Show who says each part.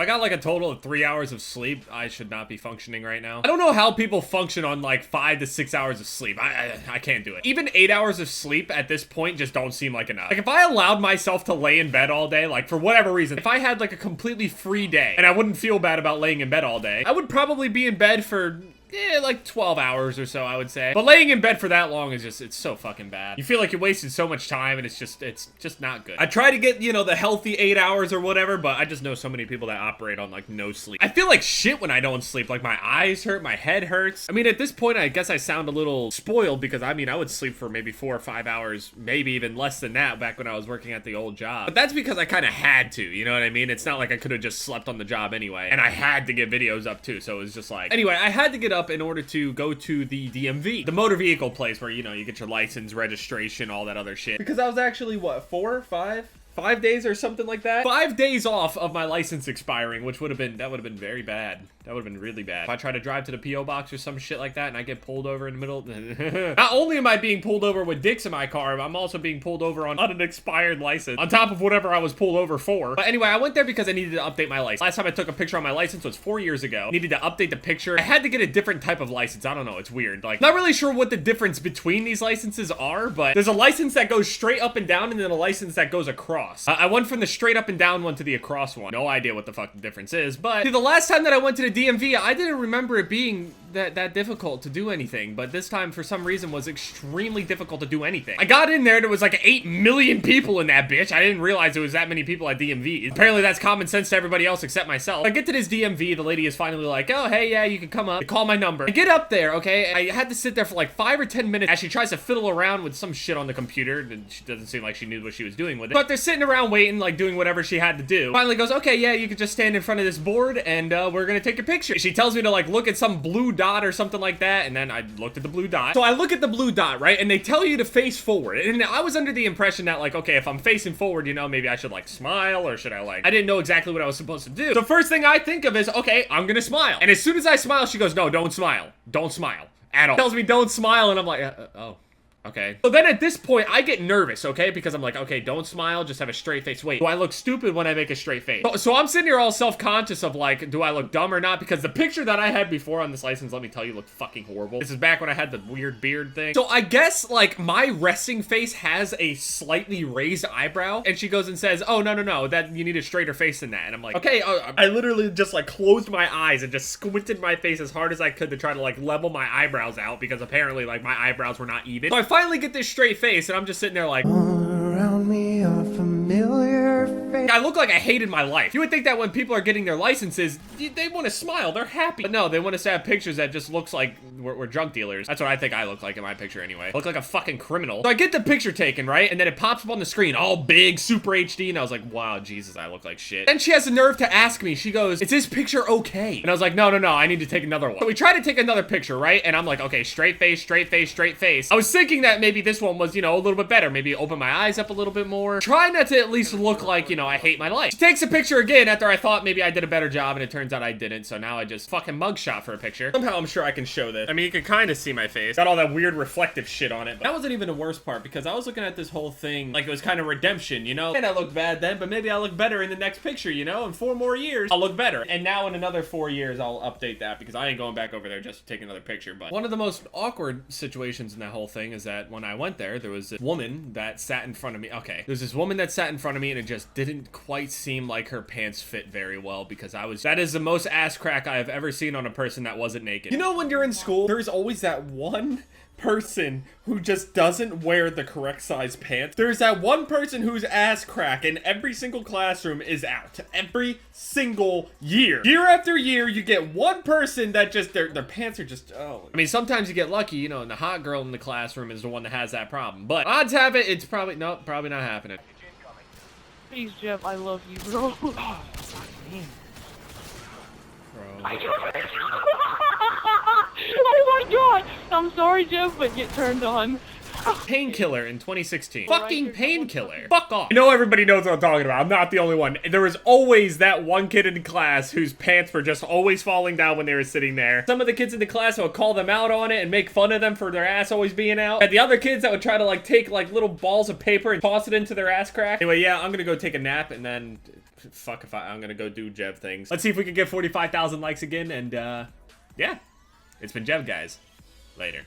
Speaker 1: I got like a total of 3 hours of sleep, I should not be functioning right now. I don't know how people function on like 5 to 6 hours of sleep. I can't do it. Even 8 hours of sleep at this point just don't seem like enough. Like if I allowed myself to lay in bed all day, like for whatever reason, if I had like a completely free day and I wouldn't feel bad about laying in bed all day, I would probably be in bed for like 12 hours or so, I would say. But laying in bed for that long is just, it's so fucking bad. You feel like you wasted so much time and it's just not good. I try to get, you know, the healthy 8 hours or whatever, but I just know so many people that operate on like no sleep. I feel like shit when I don't sleep. Like my eyes hurt, my head hurts. I mean, at this point, I guess I sound a little spoiled because I mean, I would sleep for maybe 4 or 5 hours, maybe even less than that back when I was working at the old job. But that's because I kind of had to, you know what I mean? It's not like I could have just slept on the job anyway. And I had to get videos up too, so it was just like, anyway, I had to get up in order to go to the DMV, the motor vehicle place where, you know, you get your license, registration, all that other shit. Because I was actually, what, 4, 5 days or something like that? 5 days off of my license expiring, which would have been very bad. That would have been really bad. If I try to drive to the P.O. box or some shit like that and I get pulled over in the middle, not only am I being pulled over with dicks in my car, I'm also being pulled over on an expired license, on top of whatever I was pulled over for. But anyway, I went there because I needed to update my license. Last time I took a picture on my license was 4 years ago. I needed to update the picture. I had to get a different type of license. I don't know, it's weird. Like, not really sure what the difference between these licenses are, but there's a license that goes straight up and down and then a license that goes across. I went from the straight up and down one to the across one. No idea what the fuck the difference is, but see, the last time that I went to the DMV, I didn't remember it being that difficult to do anything, but this time for some reason was extremely difficult to do anything. I got in there, there was like 8 million people in that bitch. I didn't realize there was that many people at DMV. Apparently that's common sense to everybody else except myself. I get to this DMV, the lady is finally like, oh, hey, yeah, you can come up. They call my number. I get up there, okay? I had to sit there for like 5 or 10 minutes as she tries to fiddle around with some shit on the computer, and she doesn't seem like she knew what she was doing with it. But they're sitting around waiting, like doing whatever she had to do. Finally goes, okay, yeah, you can just stand in front of this board and we're gonna take a picture. She tells me to like look at some blue dot or something like that, and then I looked at the blue dot. So I look at the blue dot, right? And they tell you to face forward. And I was under the impression that like, okay, if I'm facing forward, you know, maybe I should like smile, or should I like, I didn't know exactly what I was supposed to do. The first thing I think of is, okay, I'm gonna smile. And as soon as I smile, she goes, no, don't smile. Don't smile at all. Tells me don't smile, and I'm like, oh. Okay. So then at this point, I get nervous, okay? Because I'm like, okay, don't smile, just have a straight face. Wait, do I look stupid when I make a straight face? So I'm sitting here all self-conscious of like, do I look dumb or not? Because the picture that I had before on this license, let me tell you, looked fucking horrible. This is back when I had the weird beard thing. So I guess like my resting face has a slightly raised eyebrow. And she goes and says, oh, no, that you need a straighter face than that. And I'm like, okay, I literally just like closed my eyes and just squinted my face as hard as I could to try to like level my eyebrows out, because apparently like my eyebrows were not even. So I finally get this straight face and I'm just sitting there like, around me a familiar face. I look like I hated my life. You would think that when people are getting their licenses, they want to smile, they're happy. But no, they want us to have pictures that just looks like we're drug dealers. That's what I think I look like in my picture anyway. I look like a fucking criminal. So I get the picture taken, right? And then it pops up on the screen, all big, super HD, and I was like, wow, Jesus, I look like shit. Then she has the nerve to ask me, she goes, is this picture okay? And I was like, no, I need to take another one. So we try to take another picture, right? And I'm like, okay, straight face, straight face, straight face. I was thinking that maybe this one was, you know, a little bit better. Maybe open my eyes up a little bit more. Try not to at least look like, you know, I hate my life. She takes a picture again after I thought maybe I did a better job, and it turns out I didn't. So now I just fucking mugshot for a picture. Somehow I'm sure I can show this. I mean, you can kind of see my face. Got all that weird reflective shit on it. But that wasn't even the worst part, because I was looking at this whole thing like it was kind of redemption, you know? And I looked bad then, but maybe I'll look better in the next picture, you know? In 4 more years, I'll look better. And now in another 4 years, I'll update that, because I ain't going back over there just to take another picture. But one of the most awkward situations in that whole thing is that when I went there was this woman that sat in front of me. Okay, there's this woman that sat in front of me, and it just didn't quite seem like her pants fit very well, because that is the most ass crack I have ever seen on a person that wasn't naked. You know, when you're in school, there's always that one person who just doesn't wear the correct size pants. There's that one person whose ass crack in every single classroom is out. Every single year. Year after year, you get one person that just, their pants are just, oh. I mean, sometimes you get lucky, you know, and the hot girl in the classroom is the one that has that problem. But odds have it, it's probably, no, probably not happening.
Speaker 2: Please, Jeff, I love you, bro.
Speaker 1: Oh, fuck me. Bro.
Speaker 2: Oh my god! I'm sorry, Jeff, but get turned on.
Speaker 1: Painkiller in 2016. Fucking Painkiller. Fuck off. I know everybody knows what I'm talking about. I'm not the only one. There was always that one kid in class whose pants were just always falling down when they were sitting there. Some of the kids in the class would call them out on it and make fun of them for their ass always being out. And the other kids that would try to like take like little balls of paper and toss it into their ass crack. Anyway, yeah, I'm gonna go take a nap, and then fuck if I'm gonna go do Jev things. Let's see if we can get 45,000 likes again, and yeah. It's been Jev, guys. Later.